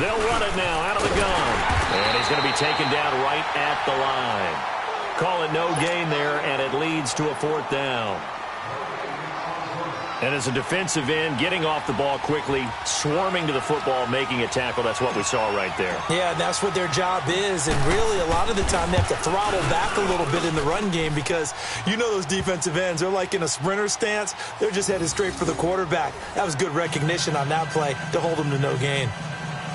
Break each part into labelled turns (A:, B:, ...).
A: They'll run it now out of the gun. And he's going to be taken down right at the line. Call it no gain there, and it leads to a 4th down. And as a defensive end, getting off the ball quickly, swarming to the football, making a tackle, that's what we saw right there.
B: Yeah, and that's what their job is. And really, a lot of the time, they have to throttle back a little bit in the run game because you know those defensive ends, they're like in a sprinter stance. They're just headed straight for the quarterback. That was good recognition on that play to hold them to no gain.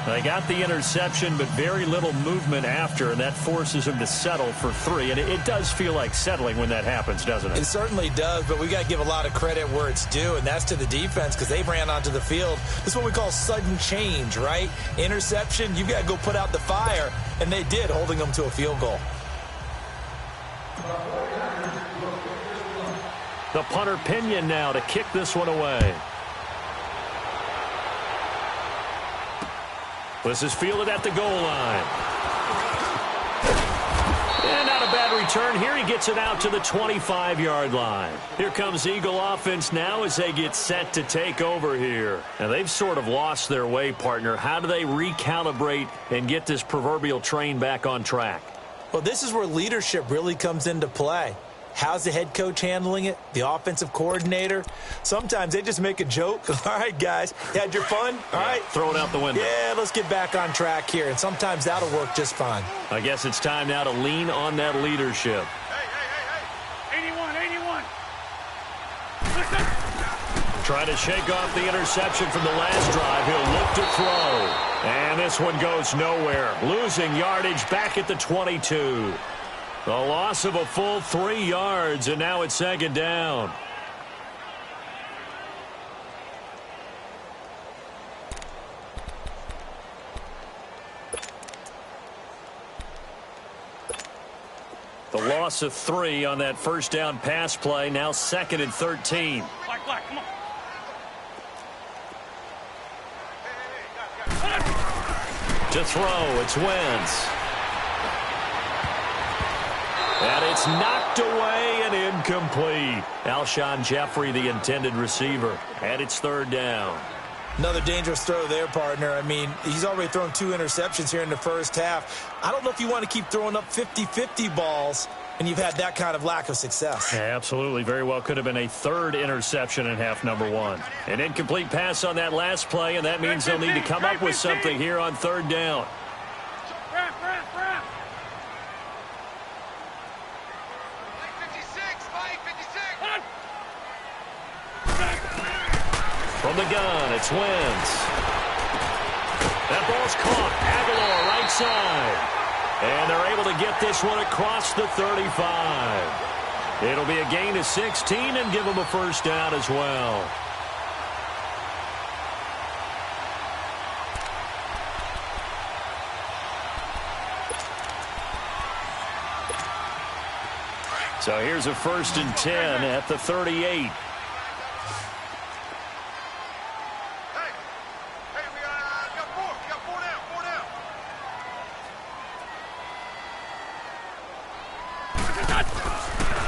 A: They got the interception, but very little movement after, and that forces them to settle for 3. And it does feel like settling when that happens, doesn't it?
B: It certainly does, but we got to give a lot of credit where it's due, and that's to the defense because they ran onto the field. This is what we call sudden change, right? Interception, you've got to go put out the fire, and they did, holding them to a field goal.
A: The punter Pinion now to kick this one away. This is fielded at the goal line. And not a bad return here. He gets it out to the 25-yard line. Here comes Eagle offense now as they get set to take over here. Now, they've sort of lost their way, partner. How do they recalibrate and get this proverbial train back on track?
B: Well, this is where leadership really comes into play. How's the head coach handling it? The offensive coordinator? Sometimes they just make a joke. All right, guys, you had your fun? All right.
A: Throw it out the window.
B: Yeah, let's get back on track here. And sometimes that'll work just fine.
A: I guess it's time now to lean on that leadership.
C: Hey. 81.
A: Trying to shake off the interception from the last drive. He'll look to throw. And this one goes nowhere. Losing yardage back at the 22. The loss of a full 3 yards, and now it's 2nd down. The loss of 3 on that 1st down pass play, now 2nd and 13.
C: Black, come on.
A: To throw, it's Wentz. And it's knocked away and incomplete. Alshon Jeffrey, the intended receiver. And it's 3rd down.
B: Another dangerous throw there, partner. I mean, he's already thrown 2 interceptions here in the first half. I don't know if you want to keep throwing up 50-50 balls and you've had that kind of lack of success.
A: Yeah, absolutely. Very well could have been a 3rd interception in half number 1. An incomplete pass on that last play, and that means they'll need to come up with something here on 3rd down.
C: Wrap.
A: From the gun, it's Wentz. That ball's caught. Aguilar right side. And they're able to get this one across the 35. It'll be a gain of 16 and give them a 1st down as well. So here's a 1st and 10 at the 38.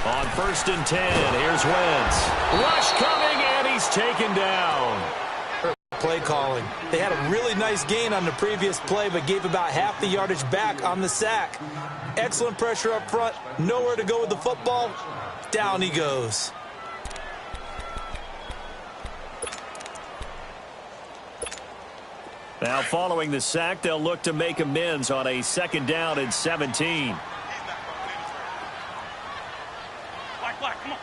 A: On 1st and 10, here's Wentz. Rush coming, and he's taken down.
B: Play calling. They had a really nice gain on the previous play, but gave about half the yardage back on the sack. Excellent pressure up front. Nowhere to go with the football. Down he goes.
A: Now, following the sack, they'll look to make amends on a 2nd down and 17.
C: Black, come on.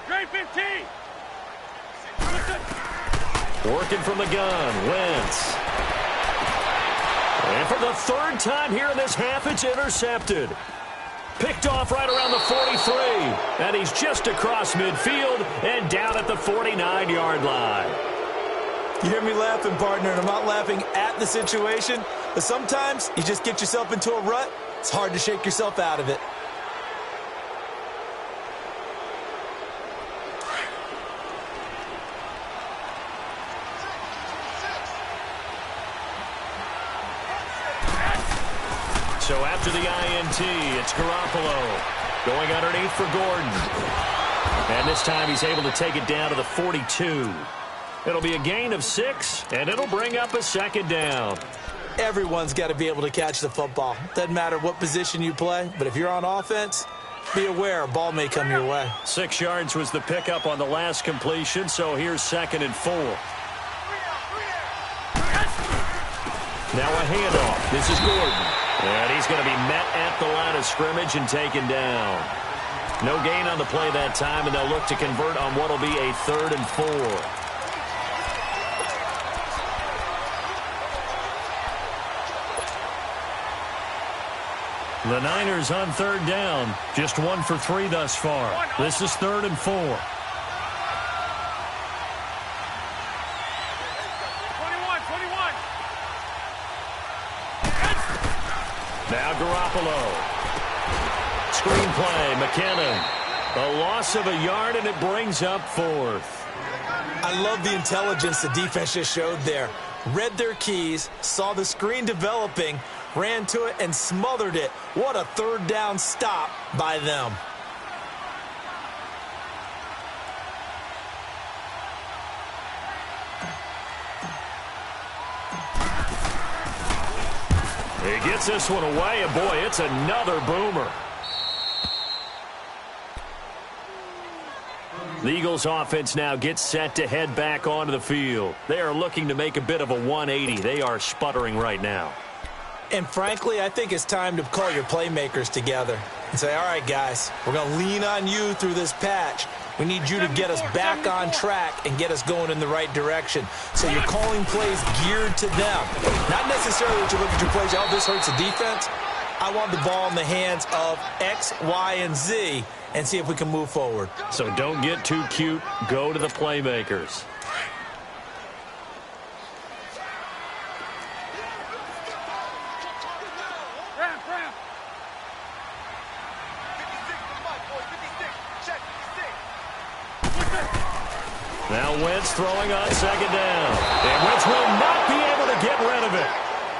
C: Grade 15.
A: Working from the gun, Wentz. And for the 3rd time here in this half, it's intercepted. Picked off right around the 43. And he's just across midfield and down at the 49-yard line.
B: You hear me laughing, partner, and I'm not laughing at the situation, but sometimes you just get yourself into a rut. It's hard to shake yourself out of it.
A: So after the INT, it's Garoppolo going underneath for Gordon. And this time he's able to take it down to the 42. It'll be a gain of 6, and it'll bring up a second down.
B: Everyone's got to be able to catch the football. Doesn't matter what position you play, but if you're on offense, be aware a ball may come your way.
A: 6 yards was the pickup on the last completion, so here's 2nd and 4. Now a handoff. This is Gordon. And he's going to be met at the line of scrimmage and taken down. No gain on the play that time, and they'll look to convert on what will be a 3rd and 4. The Niners on 3rd down. Just 1 for 3 thus far. This is 3rd and 4.
C: 21, 21.
A: Now Garoppolo. Screenplay, McKinnon. A loss of a yard, and it brings up 4th.
B: I love the intelligence the defense just showed there. Read their keys, saw the screen developing, ran to it, and smothered it. What a 3rd down stop by them.
A: He gets this one away, and boy, it's another boomer. The Eagles offense now gets set to head back onto the field. They are looking to make a bit of a 180. They are sputtering right now.
B: And frankly, I think it's time to call your playmakers together and say, all right, guys, we're going to lean on you through this patch. We need you to get us back on track and get us going in the right direction. So you're calling plays geared to them. Not necessarily that you look at your plays, oh, this hurts the defense. I want the ball in the hands of X, Y, and Z and see if we can move forward.
A: So don't get too cute. Go to the playmakers. Now Wentz throwing on 2nd down. And Wentz will not be able to get rid of it.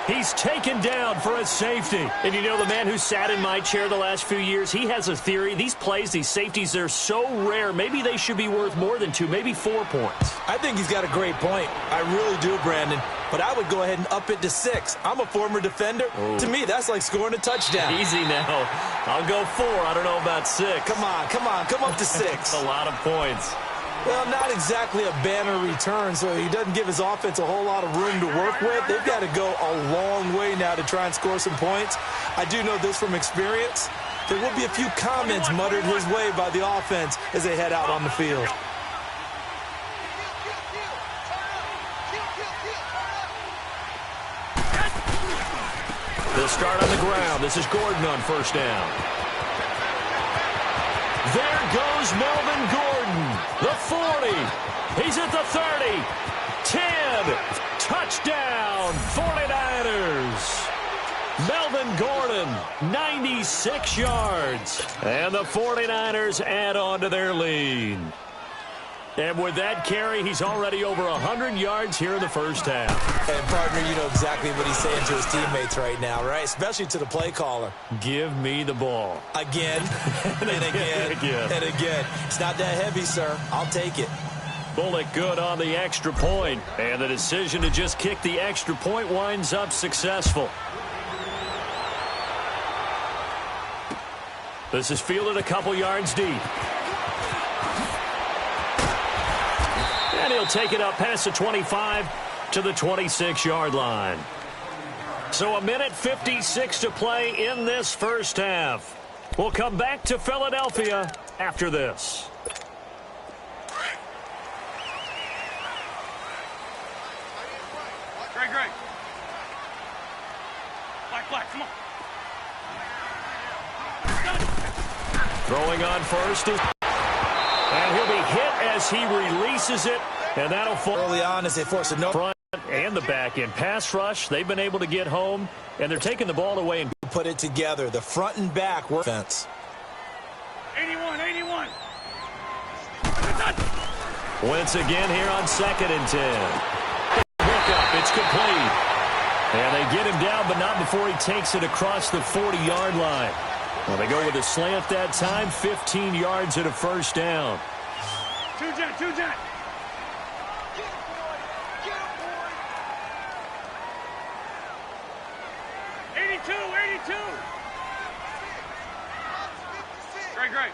A: He's taken down for a safety. And you know, the man who sat in my chair the last few years, he has a theory. These plays, these safeties, they're so rare. Maybe they should be worth more than 2, maybe 4 points.
B: I think he's got a great point. I really do, Brandon. But I would go ahead and up it to 6. I'm a former defender. Ooh. To me, that's like scoring a touchdown.
A: Easy now. I'll go 4. I don't know about 6.
B: Come on. Come up to 6.
A: That's a lot of points.
B: Well, not exactly a banner return, so he doesn't give his offense a whole lot of room to work with. They've got to go a long way now to try and score some points. I do know this from experience. There will be a few comments muttered his way by the offense as they head out on the field.
A: They'll start on the ground. This is Gordon on 1st down. There goes Melvin Gordon. The 40. He's at the 30. 10. Touchdown, 49ers. Melvin Gordon, 96 yards. And the 49ers add on to their lead. And with that carry, he's already over 100 yards here in the first half.
B: And, partner, you know exactly what he's saying to his teammates right now, right? Especially to the play caller.
A: Give me the ball.
B: Again, and again, and again. It's not that heavy, sir. I'll take it.
A: Bullock good on the extra point. And the decision to just kick the extra point winds up successful. This is fielded a couple yards deep. And he'll take it up past the 25 to the 26-yard line. So 1:56 to play in this first half. We'll come back to Philadelphia after this.
C: Great. Black, come on.
A: Throwing on first. And he'll be hit as he releases it. And that'll fall
B: early on as they force a no
A: front and the back end pass rush. They've been able to get home, and they're taking the ball away and
B: put it together. The front and back work.
C: 81.
A: Wentz again here on 2nd and 10. Pick up. It's complete. And they get him down, but not before he takes it across the 40-yard line. Well, they go with a slant that time, 15 yards at a first down.
C: Two jet. 82. Great.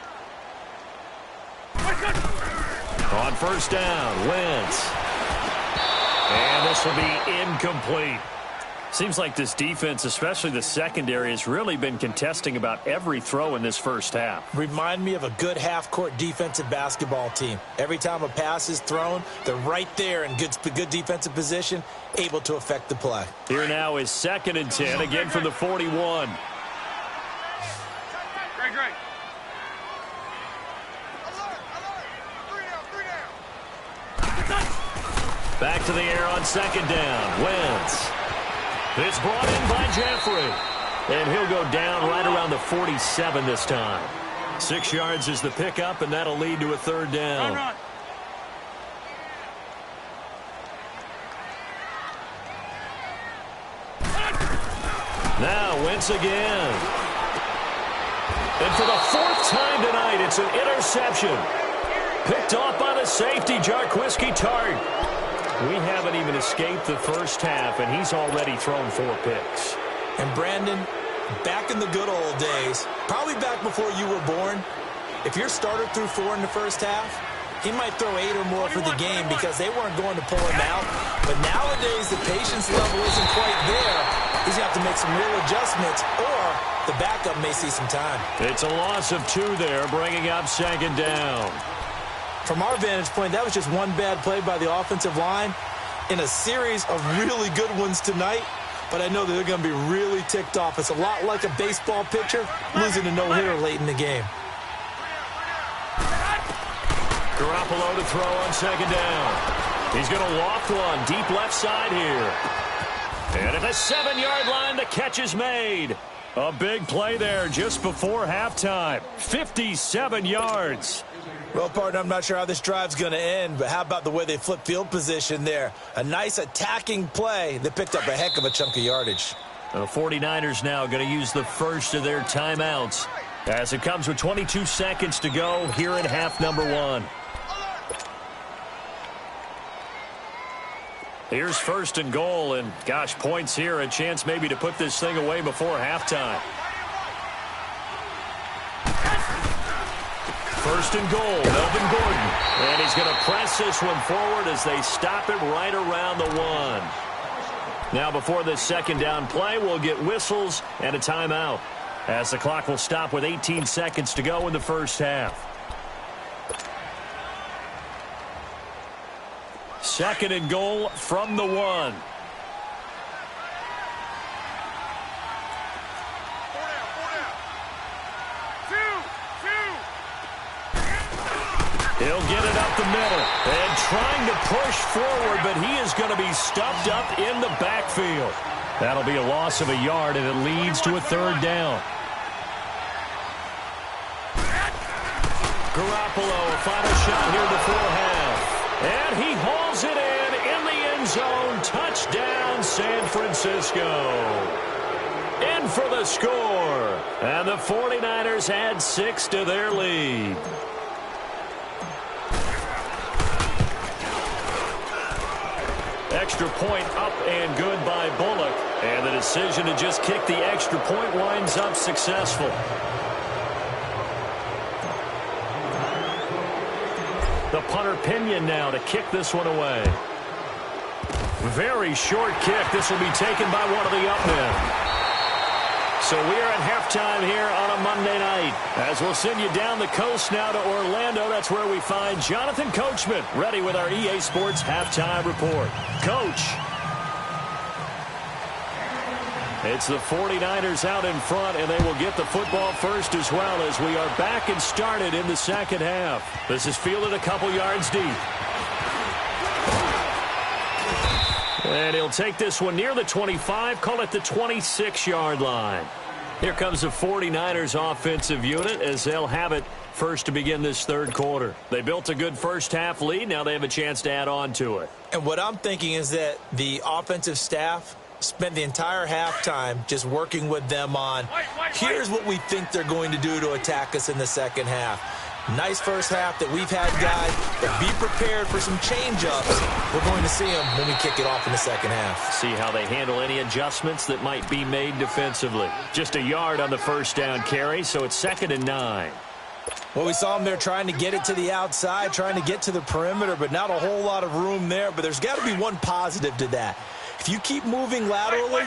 A: On first down, Wentz. And this will be incomplete. Seems like this defense, especially the secondary, has really been contesting about every throw in this first half.
B: Remind me of a good half-court defensive basketball team. Every time a pass is thrown, they're right there in good defensive position, able to affect the play.
A: Here now is 2nd and 10, again from the 41.
C: Great.
A: Back to the air on 2nd down. Wentz. It's brought in by Jeffrey. And he'll go down right around the 47 this time. 6 yards is the pickup, and that'll lead to a 3rd down.
C: Run.
A: Now Wentz again. And for the 4th time tonight, it's an interception. Picked off by the safety, Jarquiski Tart. We haven't even escaped the first half, and he's already thrown 4 picks.
B: And Brandon, back in the good old days, probably back before you were born, if your starter threw 4 in the first half, he might throw 8 or more for the game because they weren't going to pull him out. But nowadays, the patience level isn't quite there. He's going to have to make some real adjustments, or the backup may see some time.
A: It's a loss of 2 there, bringing up 2nd down.
B: From our vantage point, that was just one bad play by the offensive line in a series of really good ones tonight. But I know that they're going to be really ticked off. It's a lot like a baseball pitcher losing a no-hitter late in the game.
A: Garoppolo to throw on 2nd down. He's going to loft one deep left side here. And at the 7-yard line, the catch is made. A big play there just before halftime. 57 yards.
B: Well, partner, I'm not sure how this drive's going to end, but how about the way they flip field position there? A nice attacking play that picked up a heck of a chunk of yardage.
A: The 49ers now going to use the first of their timeouts as it comes with 22 seconds to go here in half number 1. Here's 1st and goal, and gosh, points here, a chance maybe to put this thing away before halftime. 1st and goal, Melvin Gordon. And he's going to press this one forward as they stop it right around the 1. Now before this 2nd down play, we'll get whistles and a timeout as the clock will stop with 18 seconds to go in the first half. 2nd and goal from the 1. He'll get it up the middle and trying to push forward, but he is going to be stuffed up in the backfield. That'll be a loss of a yard, and it leads to a 3rd down. Garoppolo, a final shot here before half. And he hauls it in the end zone. Touchdown, San Francisco. In for the score. And the 49ers add 6 to their lead. Extra point up and good by Bullock. And the decision to just kick the extra point winds up successful. The punter Pinion now to kick this one away. Very short kick. This will be taken by one of the up men. So we are at halftime here on a Monday night. As we'll send you down the coast now to Orlando, that's where we find Jonathan Coachman, ready with our EA Sports halftime report. Coach. It's the 49ers out in front, and they will get the football first as well as we are back and started in the second half. This is fielded a couple yards deep. And he'll take this one near the 25, call it the 26-yard line. Here comes the 49ers offensive unit as they'll have it first to begin this third quarter. They built a good first half lead. Now they have a chance to add on to it.
B: And what I'm thinking is that the offensive staff spent the entire halftime just working with them on, here's what we think they're going to do to attack us in the second half. Nice first half that we've had, guys, but be prepared for some change-ups. We're going to see them when we kick it off in the second half.
A: See how they handle any adjustments that might be made defensively. Just a yard on the first down carry, so it's 2nd and 9.
B: Well, we saw them there trying to get it to the outside, trying to get to the perimeter, but not a whole lot of room there. But there's got to be one positive to that. If you keep moving laterally,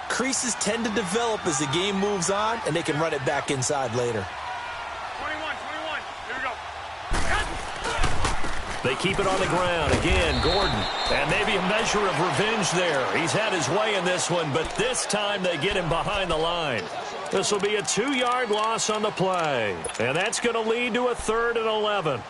B: creases tend to develop as the game moves on, and they can run it back inside later.
C: 21, here we go.
A: They keep it on the ground. Again, Gordon. And maybe a measure of revenge there. He's had his way in this one, but this time they get him behind the line. This will be a 2-yard loss on the play. And that's going to lead to a 3rd and 11.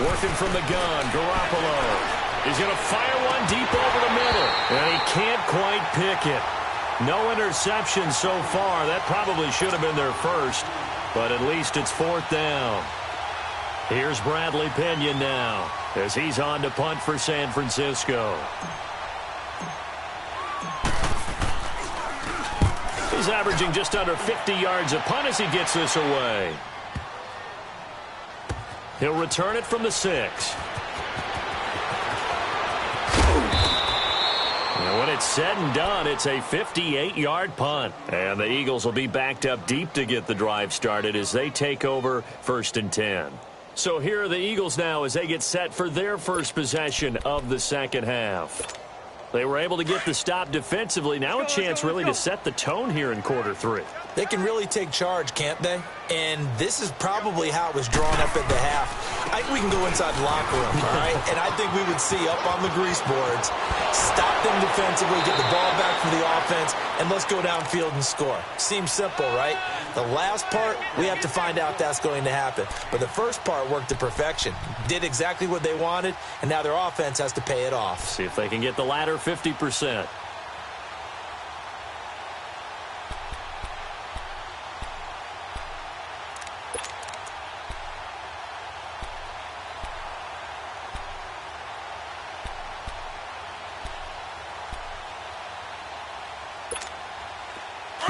A: Working from the gun, Garoppolo. He's going to fire one deep over the middle. And he can't quite pick it. No interception so far. That probably should have been their first. But at least it's 4th down. Here's Bradley Pinion now as he's on to punt for San Francisco. He's averaging just under 50 yards a punt as he gets this away. He'll return it from the 6. And when it's said and done, it's a 58-yard punt. And the Eagles will be backed up deep to get the drive started as they take over 1st and 10. So here are the Eagles now as they get set for their first possession of the second half. They were able to get the stop defensively. Now a chance really to set the tone here in quarter 3.
B: They can really take charge, can't they? And this is probably how it was drawn up at the half. I think we can go inside the locker room, all right? And I think we would see up on the grease boards, stop them defensively, get the ball back for the offense, and let's go downfield and score. Seems simple, right? The last part, we have to find out that's going to happen. But the first part worked to perfection. Did exactly what they wanted, and now their offense has to pay it off.
A: See if they can get the latter 50%.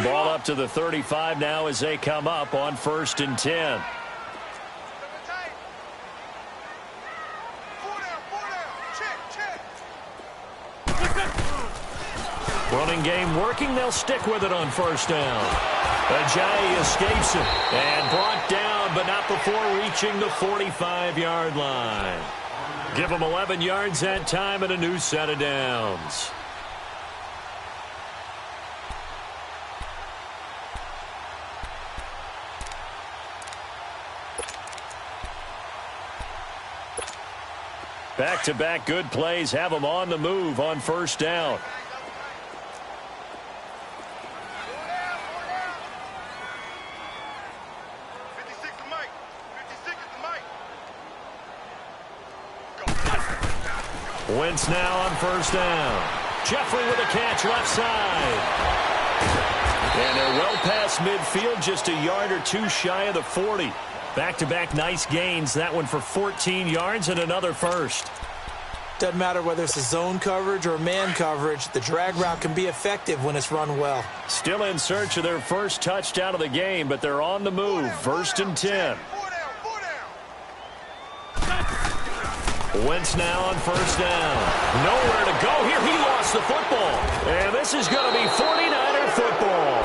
A: Ball up to the 35 now as they come up on 1st and 10. Running game working. They'll stick with it on 1st down. Ajayi escapes it and brought down, but not before reaching the 45-yard line. Give them 11 yards that time and a new set of downs. Back-to-back good plays have them on the move on 1st down. Wentz now on 1st down. Jeffrey with a catch left side. And they're well past midfield, just a yard or two shy of the 40. Back-to-back nice gains. That one for 14 yards and another first.
B: Doesn't matter whether it's a zone coverage or man coverage. The drag route can be effective when it's run well.
A: Still in search of their first touchdown of the game, but they're on the move. 1st and 10. Wentz now on 1st down. Nowhere to go here. He lost the football. And this is going to be 49er football.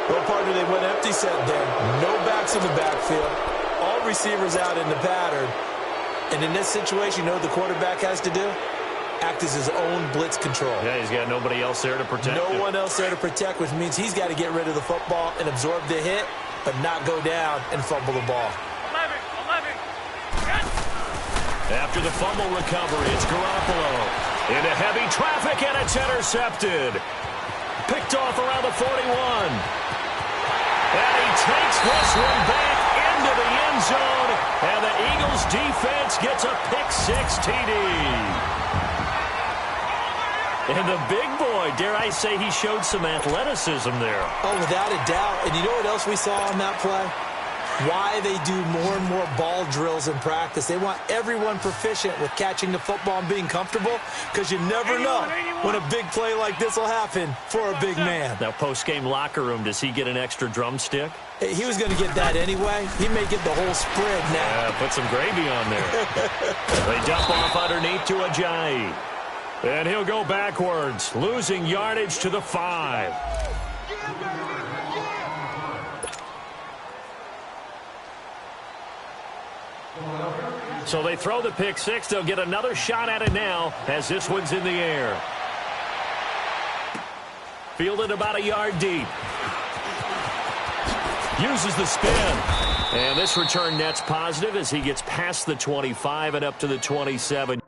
B: Well, partner, they went empty set there. No backs in the backfield. All receivers out in the pattern. And in this situation, you know what the quarterback has to do? Act as his own blitz control.
A: Yeah, he's got nobody else there to protect him.
B: No one else there to protect, which means he's got to get rid of the football and absorb the hit, but not go down and fumble the ball.
C: 11.
A: After the fumble recovery, it's Garoppolo. Into heavy traffic, and it's intercepted. Picked off around the 41. And he takes this one back into the end zone. And the Eagles defense gets a pick-6 TD. And the big boy, dare I say, he showed some athleticism there.
B: Oh, without a doubt. And you know what else we saw on that play? Why they do more and more ball drills in practice. They want everyone proficient with catching the football and being comfortable, because you never know when a big play like this will happen for a big man.
A: Now, post-game locker room, does he get an extra drumstick?
B: He was going to get that anyway. He may get the whole spread now.
A: Yeah, put some gravy on there. They dump off underneath to Ajayi. And he'll go backwards, losing yardage to the 5. So they throw the pick 6. They'll get another shot at it now as this one's in the air. Fielded about a yard deep. Uses the spin. And this return net's positive as he gets past the 25 and up to the 27.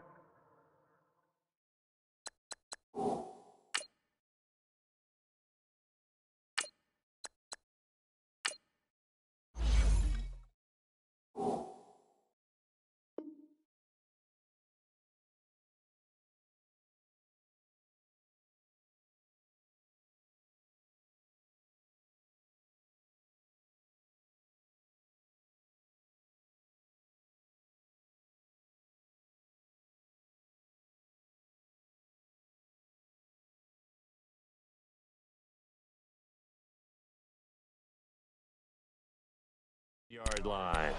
A: Yard line.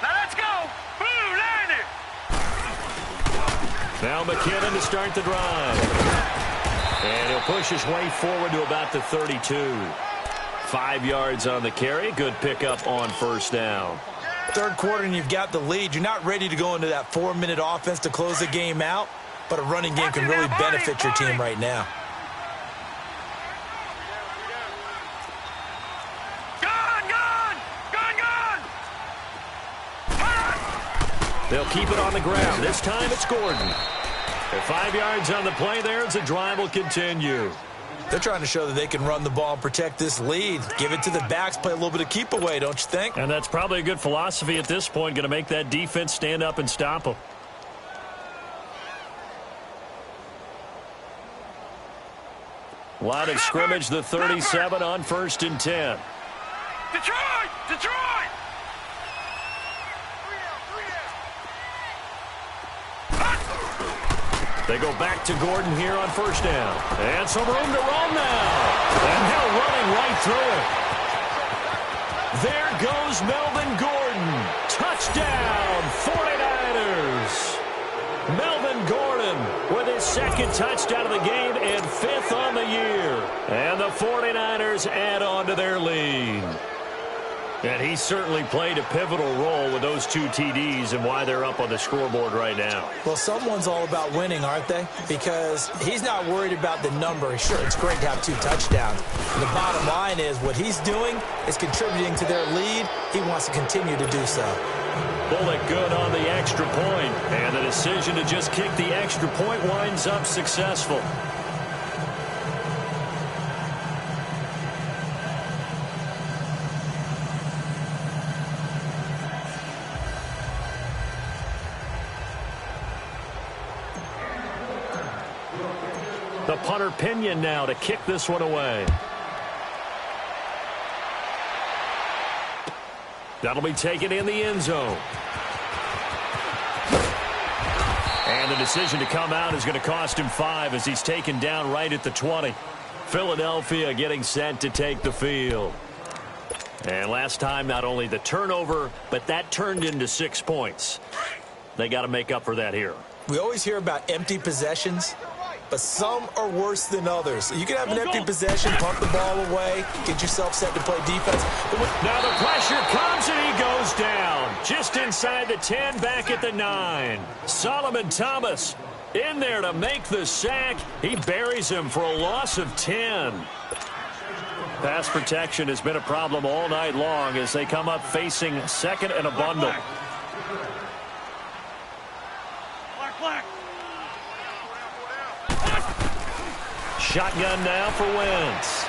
C: Now let's go. Boo, line it.
A: Now McKinnon to start the drive. And he'll push his way forward to about the 32. 5 yards on the carry. Good pickup on first down.
B: Third quarter and you've got the lead. You're not ready to go into that 4-minute offense to close the game out, but a running game can really benefit your team right now.
A: They'll keep it on the ground. This time it's Gordon. And 5 yards on the play there as the drive will continue.
B: They're trying to show that they can run the ball and protect this lead. Give it to the backs, play a little bit of keep away, don't you think?
A: And that's probably a good philosophy at this point, going to make that defense stand up and stop them. Line of scrimmage, the 37 on 1st and 10.
C: Detroit! Detroit!
A: They go back to Gordon here on first down. And some room to roam now. And now running right through it. There goes Melvin Gordon. Touchdown, 49ers. Melvin Gordon with his 2nd touchdown of the game and 5th on the year. And the 49ers add on to their lead. And he certainly played a pivotal role with those 2 TDs and why they're up on the scoreboard right now.
B: Well, someone's all about winning, aren't they? Because he's not worried about the number. Sure, it's great to have 2 touchdowns. The bottom line is what he's doing is contributing to their lead. He wants to continue to do so.
A: Bullet good on the extra point. And the decision to just kick the extra point winds up successful. The punter Pinion now to kick this one away. That'll be taken in the end zone. And the decision to come out is going to cost him 5 as he's taken down right at the 20. Philadelphia getting set to take the field. And last time, not only the turnover, but that turned into 6 points. They got to make up for that here.
B: We always hear about empty possessions, but some are worse than others. You can have an empty possession, pump the ball away, get yourself set to play defense.
A: Now the pressure comes and he goes down. Just inside the 10, back at the 9. Solomon Thomas in there to make the sack. He buries him for a loss of 10. Pass protection has been a problem all night long as they come up facing 2nd and a bundle.
C: Black.
A: shotgun now for Wentz.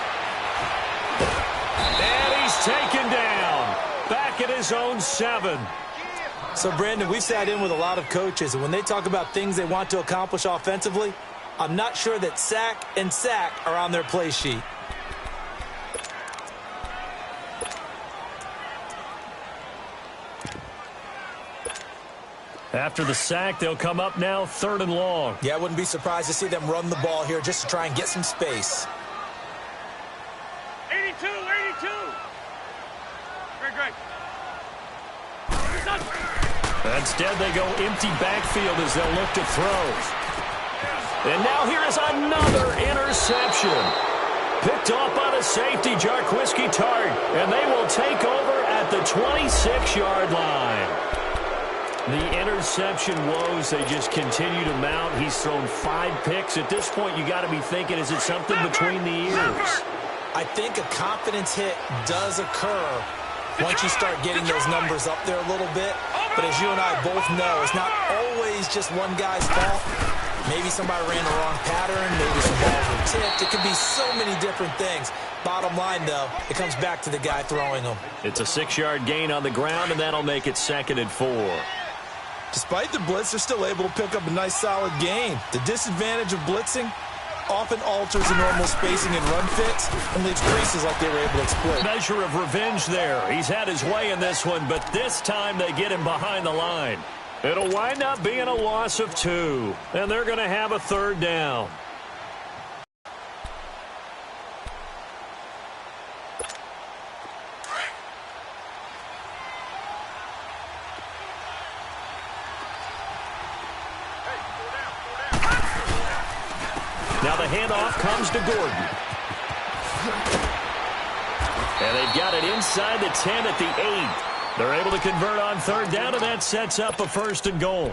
A: And he's taken down. Back at his own 7.
B: So, Brandon, we've sat in with a lot of coaches, and when they talk about things they want to accomplish offensively, I'm not sure that sack and sack are on their play sheet.
A: After the sack, they'll come up now 3rd and long.
B: Yeah, I wouldn't be surprised to see them run the ball here just to try and get some space.
C: 82, 82. Great.
A: Instead, they go empty backfield as they'll look to throw. And now here is another interception. Picked off by the safety, Jarquiski Tart. And they will take over at the 26-yard line. The interception woes, they just continue to mount. He's thrown 5 picks. At this point, you got to be thinking, is it something between the ears?
B: I think a confidence hit does occur once you start getting those numbers up there a little bit. But as you and I both know, it's not always just one guy's fault. Maybe somebody ran the wrong pattern. Maybe some balls were tipped. It could be so many different things. Bottom line, though, it comes back to the guy throwing them.
A: It's a 6-yard gain on the ground, and that'll make it 2nd and 4.
B: Despite the blitz, they're still able to pick up a nice, solid gain. The disadvantage of blitzing often alters the normal spacing and run fits and leaves creases like they were able to exploit.
A: Measure of revenge there. He's had his way in this one, but this time they get him behind the line. It'll wind up being a loss of 2, and they're going to have a 3rd down. Now the handoff comes to Gordon. And they've got it inside the 10 at the 8. They're able to convert on 3rd down, and that sets up a 1st and goal.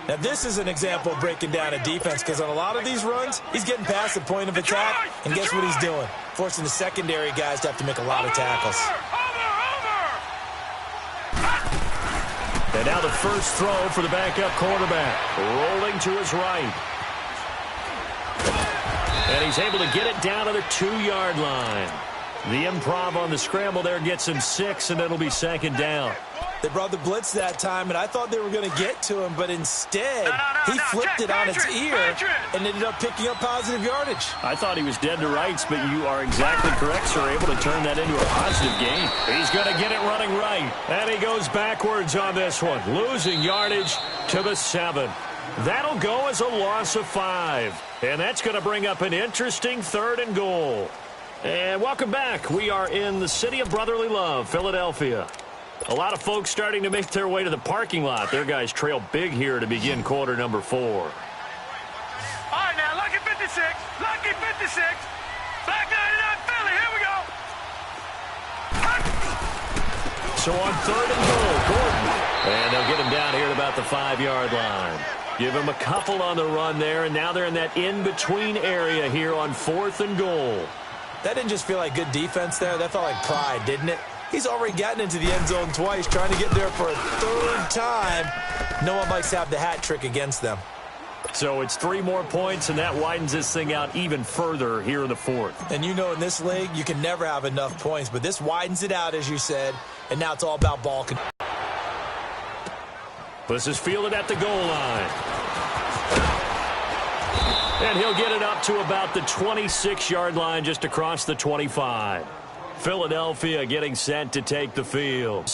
B: Now this is an example of breaking down a defense, because on a lot of these runs, he's getting past the point of attack, and guess what he's doing? Forcing the secondary guys to have to make a lot of tackles.
A: And now the first throw for the backup quarterback. Rolling to his right. And he's able to get it down to the 2-yard line. The improv on the scramble there gets him 6, and it'll be 2nd down.
B: They brought the blitz that time, and I thought they were going to get to him, but instead he flipped it on its ear and ended up picking up positive yardage.
A: I thought he was dead to rights, but you are exactly correct, sir. Able to turn that into a positive gain. He's going to get it running right, and he goes backwards on this one, losing yardage to the 7. That'll go as a loss of 5. And that's going to bring up an interesting 3rd and goal. And welcome back. We are in the city of brotherly love, Philadelphia. A lot of folks starting to make their way to the parking lot. Their guys trail big here to begin quarter number 4.
C: All right, now, lucky 56. Lucky 56. Back 99 Philly. Here we go.
A: So on 3rd and goal, Gordon. And they'll get him down here at about the 5-yard line. Give him a couple on the run there, and now they're in that in-between area here on 4th and goal.
B: That didn't just feel like good defense there. That felt like pride, didn't it? He's already gotten into the end zone twice, trying to get there for a 3rd time. No one likes to have the hat trick against them.
A: So it's 3 more points, and that widens this thing out even further here in the 4th.
B: And you know in this league, you can never have enough points, but this widens it out, as you said, and now it's all about ball control.
A: This is fielded at the goal line. And he'll get it up to about the 26-yard line, just across the 25. Philadelphia getting set to take the field.